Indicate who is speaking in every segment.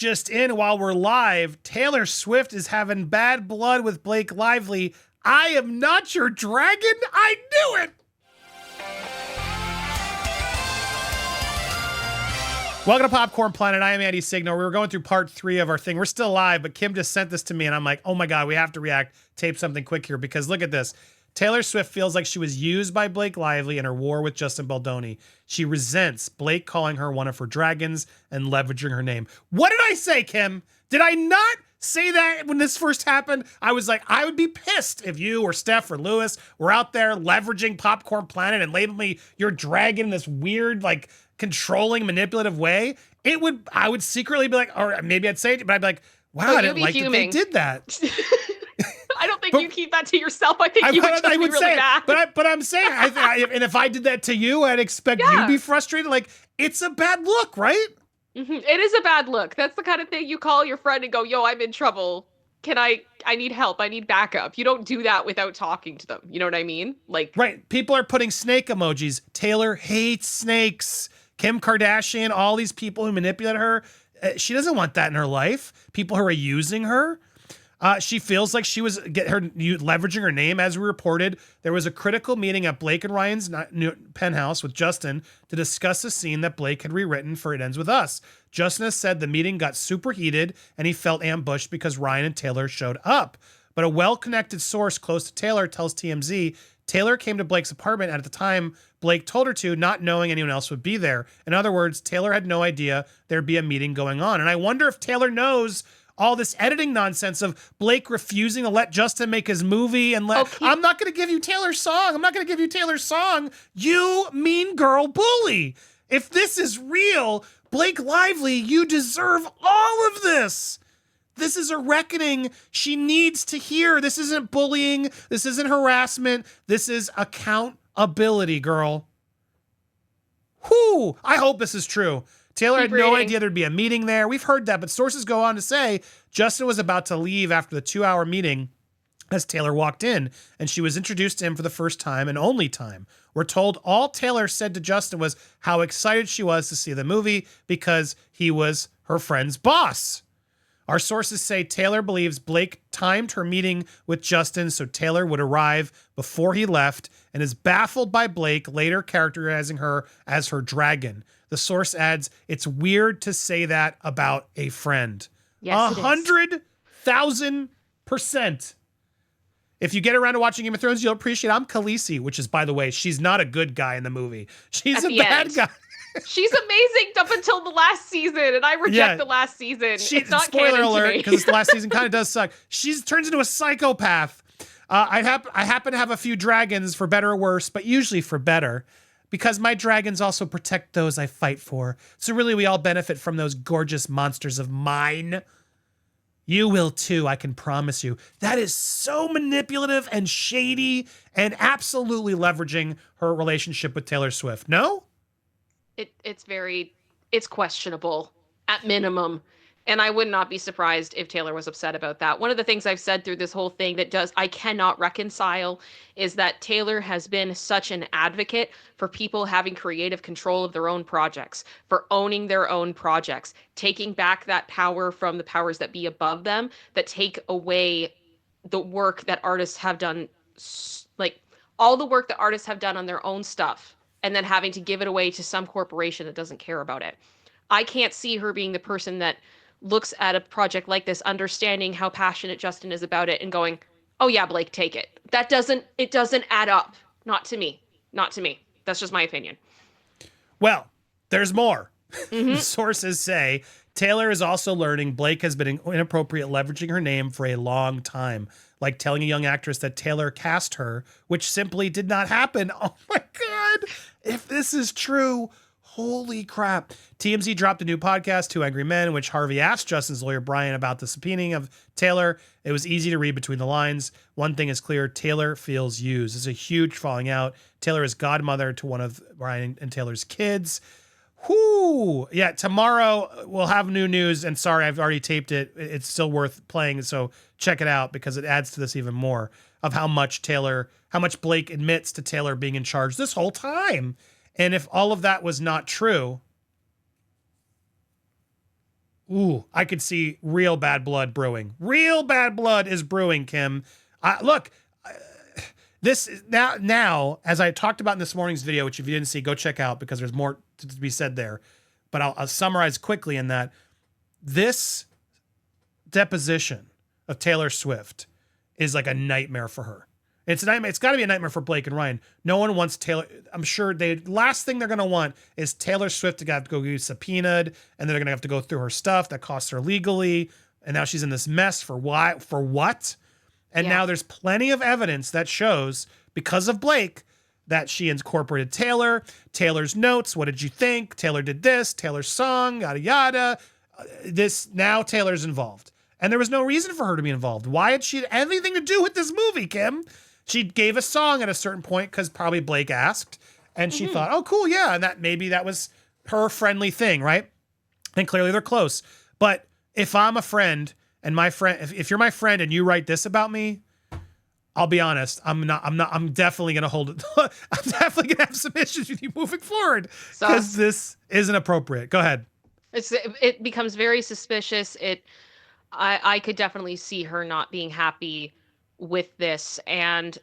Speaker 1: just in while we're live. Taylor Swift is having bad blood with Blake Lively. I am not your dragon. I knew it. Welcome to Popcorn Planet. I am Andy Signore. We were going through part 3 of our thing. We're still live, but Kim just sent this to me, and I'm like, oh my God, we have to react, tape something quick here, because look at this. Taylor Swift feels like she was used by Blake Lively in her war with Justin Baldoni. She resents Blake calling her one of her dragons and leveraging her name. What did I say, Kim? Did I not say that when this first happened? I was like, I would be pissed if you or Steph or Lewis were out there leveraging Popcorn Planet and labeling me your dragon in this weird, like, controlling, manipulative way. I would secretly be like, or maybe I'd say it, but I'd be like, wow, I didn't like that they did that.
Speaker 2: I don't think you keep that to yourself. I think you would just be really mad.
Speaker 1: But I'm saying, and if I did that to you, I'd expect you to be frustrated. Like, it's a bad look, right?
Speaker 2: Mm-hmm. It is a bad look. That's the kind of thing you call your friend and go, yo, I'm in trouble. I need help. I need backup. You don't do that without talking to them. You know what I mean? Like,
Speaker 1: right. People are putting snake emojis. Taylor hates snakes. Kim Kardashian, all these people who manipulate her. She doesn't want that in her life. People who are using her. She feels like she was leveraging her name. As we reported, there was a critical meeting at Blake and Ryan's penthouse with Justin to discuss a scene that Blake had rewritten for It Ends With Us. Justin has said the meeting got super heated and he felt ambushed because Ryan and Taylor showed up. But a well-connected source close to Taylor tells TMZ Taylor came to Blake's apartment at the time Blake told her to, not knowing anyone else would be there. In other words, Taylor had no idea there'd be a meeting going on. And I wonder if Taylor knows all this editing nonsense of Blake refusing to let Justin make his movie and I'm not going to give you Taylor's song. I'm not going to give you Taylor's song. You mean girl bully. If this is real, Blake Lively, you deserve all of this. This is a reckoning she needs to hear. This isn't bullying. This isn't harassment. This is accountability, girl. Whew. I hope this is true. Taylor had no idea there'd be a meeting there. We've heard that, but sources go on to say Justin was about to leave after the 2-hour meeting as Taylor walked in, and she was introduced to him for the first time and only time. We're told all Taylor said to Justin was how excited she was to see the movie because he was her friend's boss. Our sources say Taylor believes Blake timed her meeting with Justin so Taylor would arrive before he left and is baffled by Blake later characterizing her as her dragon. The source adds, it's weird to say that about a friend.
Speaker 2: Yes,
Speaker 1: 100,000%. If you get around to watching Game of Thrones, you'll appreciate I'm Khaleesi, which is, by the way, she's not a good guy in the movie. She's a bad guy.
Speaker 2: She's amazing up until the last season, and I reject the last season. It's not
Speaker 1: spoiler alert, because the last season kind of does suck. She turns into a psychopath. I happen to have a few dragons, for better or worse, but usually for better, because my dragons also protect those I fight for. So really, we all benefit from those gorgeous monsters of mine. You will too, I can promise you. That is so manipulative and shady and absolutely leveraging her relationship with Taylor Swift. No?
Speaker 2: It's questionable at minimum. And I would not be surprised if Taylor was upset about that. One of the things I've said through this whole thing that I cannot reconcile is that Taylor has been such an advocate for people having creative control of their own projects, for owning their own projects, taking back that power from the powers that be above them, that take away the work that artists have done, like all the work that artists have done on their own stuff, and then having to give it away to some corporation that doesn't care about it. I can't see her being the person that looks at a project like this, understanding how passionate Justin is about it and going, oh yeah, Blake, take it. It doesn't add up. Not to me. That's just my opinion.
Speaker 1: Well, there's more. Sources say Taylor is also learning Blake has been inappropriate leveraging her name for a long time, like telling a young actress that Taylor cast her, which simply did not happen. Oh my God. If this is true, holy crap. TMZ dropped a new podcast, Two Angry Men, in which Harvey asked Justin's lawyer, Brian, about the subpoenaing of Taylor. It was easy to read between the lines. One thing is clear, Taylor feels used. It's a huge falling out. Taylor is godmother to one of Brian and Taylor's kids. Whoo! Yeah, tomorrow we'll have new news, and sorry, I've already taped it. It's still worth playing, so check it out because it adds to this even more of how much Blake admits to Taylor being in charge this whole time. And if all of that was not true, Ooh, I could see real bad blood brewing. Real bad blood is brewing, Kim. Look, this now, as I talked about in this morning's video, which if you didn't see, go check out because there's more to be said there. But I'll summarize quickly in that this deposition of Taylor Swift is like a nightmare for her. It's a nightmare. It's got to be a nightmare for Blake and Ryan. No one wants Taylor. I'm sure last thing they're going to want is Taylor Swift to have to go get subpoenaed, and then they're going to have to go through her stuff that costs her legally. And now she's in this mess for why? For what? And now there's plenty of evidence that shows, because of Blake, that she incorporated Taylor, Taylor's notes. What did you think? Taylor did this, Taylor's song, yada, yada. Now Taylor's involved. And there was no reason for her to be involved. Why had she anything to do with this movie, Kim? She gave a song at a certain point because probably Blake asked. And she thought, oh, cool, yeah. And that was her friendly thing, right? And clearly they're close. But if I'm a friend and my friend, if you're my friend and you write this about me, I'll be honest, I'm definitely going to hold it. I'm definitely going to have some issues with you moving forward because this isn't appropriate. Go ahead.
Speaker 2: It becomes very suspicious. I could definitely see her not being happy with this. And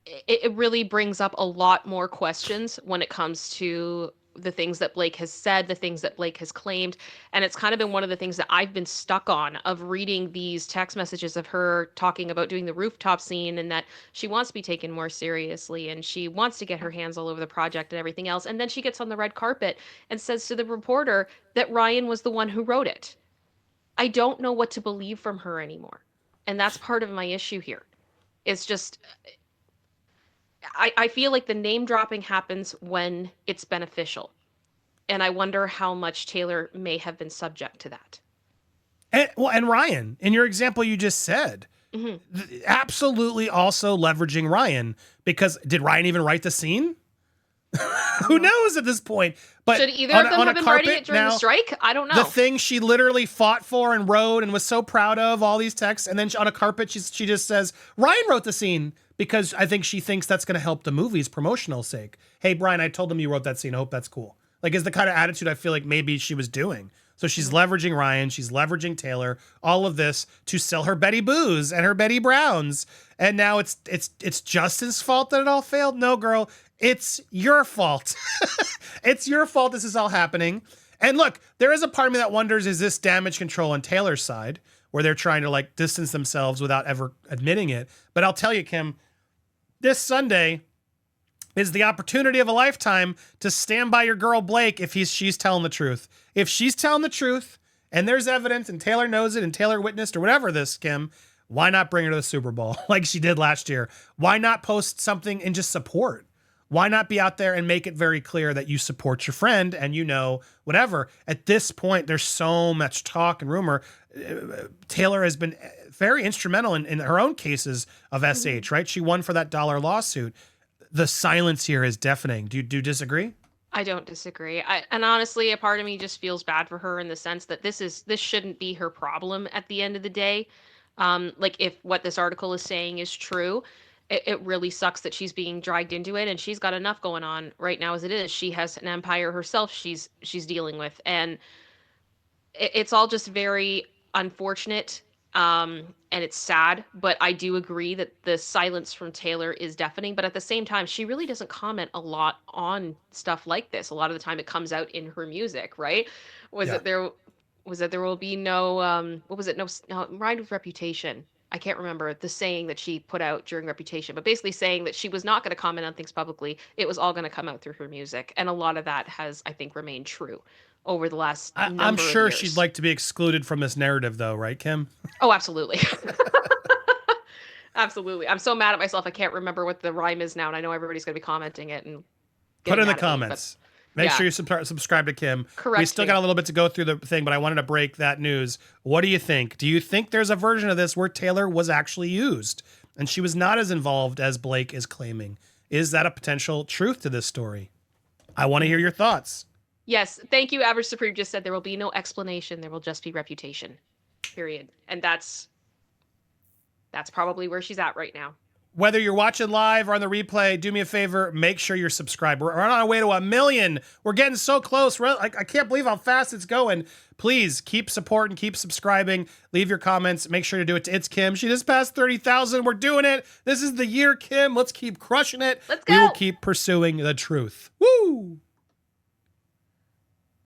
Speaker 2: it really brings up a lot more questions when it comes to the things that Blake has said, the things that Blake has claimed. And it's kind of been one of the things that I've been stuck on, of reading these text messages of her talking about doing the rooftop scene and that she wants to be taken more seriously and she wants to get her hands all over the project and everything else. And then she gets on the red carpet and says to the reporter that Ryan was the one who wrote it. I don't know what to believe from her anymore. And that's part of my issue here. It's just, I feel like the name dropping happens when it's beneficial. And I wonder how much Taylor may have been subject to that.
Speaker 1: And Ryan, in your example you just said, absolutely also leveraging Ryan, because did Ryan even write the scene? Who knows at this point? But
Speaker 2: should either of them have been writing it during the strike? I don't know.
Speaker 1: The thing she literally fought for and wrote and was so proud of, all these texts, and then on a carpet she just says, Ryan wrote the scene, because I think she thinks that's going to help the movie's promotional sake. Hey, Brian, I told him you wrote that scene. I hope that's cool. Like, is the kind of attitude I feel like maybe she was doing. So she's leveraging Ryan, she's leveraging Taylor, all of this to sell her Betty Boos and her Betty Browns. And now it's Justin's fault that it all failed? No, girl, it's your fault. It's your fault this is all happening. And look, there is a part of me that wonders, is this damage control on Taylor's side, where they're trying to like distance themselves without ever admitting it? But I'll tell you, Kim, this Sunday is the opportunity of a lifetime to stand by your girl Blake if she's telling the truth. If she's telling the truth and there's evidence and Taylor knows it and Taylor witnessed or whatever this, Kim, why not bring her to the Super Bowl like she did last year? Why not post something and just support? Why not be out there and make it very clear that you support your friend and whatever? At this point, there's so much talk and rumor. Taylor has been very instrumental in her own cases of SH, right? She won for that dollar lawsuit. The silence here is deafening. Do you disagree?
Speaker 2: I don't disagree. And honestly, a part of me just feels bad for her in the sense that this shouldn't be her problem at the end of the day. Like, if what this article is saying is true, it really sucks that she's being dragged into it, and she's got enough going on right now as it is. She has an empire herself she's dealing with, and it's all just very unfortunate. And it's sad, but I do agree that the silence from Taylor is deafening. But at the same time, she really doesn't comment a lot on stuff like this. A lot of the time it comes out in her music, right? Was it there will be no, what was it? No, Ride with Reputation. I can't remember the saying that she put out during Reputation, but basically saying that she was not going to comment on things publicly. It was all going to come out through her music. And a lot of that has, I think, remained true over the last number
Speaker 1: I'm sure
Speaker 2: of years.
Speaker 1: She'd like to be excluded from this narrative though, right, Kim?
Speaker 2: Oh, absolutely. Absolutely. I'm so mad at myself. I can't remember what the rhyme is now, and I know everybody's going to be commenting it and
Speaker 1: put it in the comments. Make sure you subscribe to Kim.
Speaker 2: Correct.
Speaker 1: We still got a little bit to go through the thing, but I wanted to break that news. What do you think? Do you think there's a version of this where Taylor was actually used and she was not as involved as Blake is claiming? Is that a potential truth to this story? I want to hear your thoughts.
Speaker 2: Yes. Thank you. Average Supreme just said there will be no explanation. There will just be reputation. Period. And that's probably where she's at right now.
Speaker 1: Whether you're watching live or on the replay, do me a favor, make sure you're subscribed. We're on our way to 1 million. We're getting so close. I can't believe how fast it's going. Please keep supporting, keep subscribing, leave your comments. Make sure to do it to It's Kim. She just passed 30,000. We're doing it. This is the year, Kim. Let's keep crushing it.
Speaker 2: Let's go.
Speaker 1: We will keep pursuing the truth. Woo!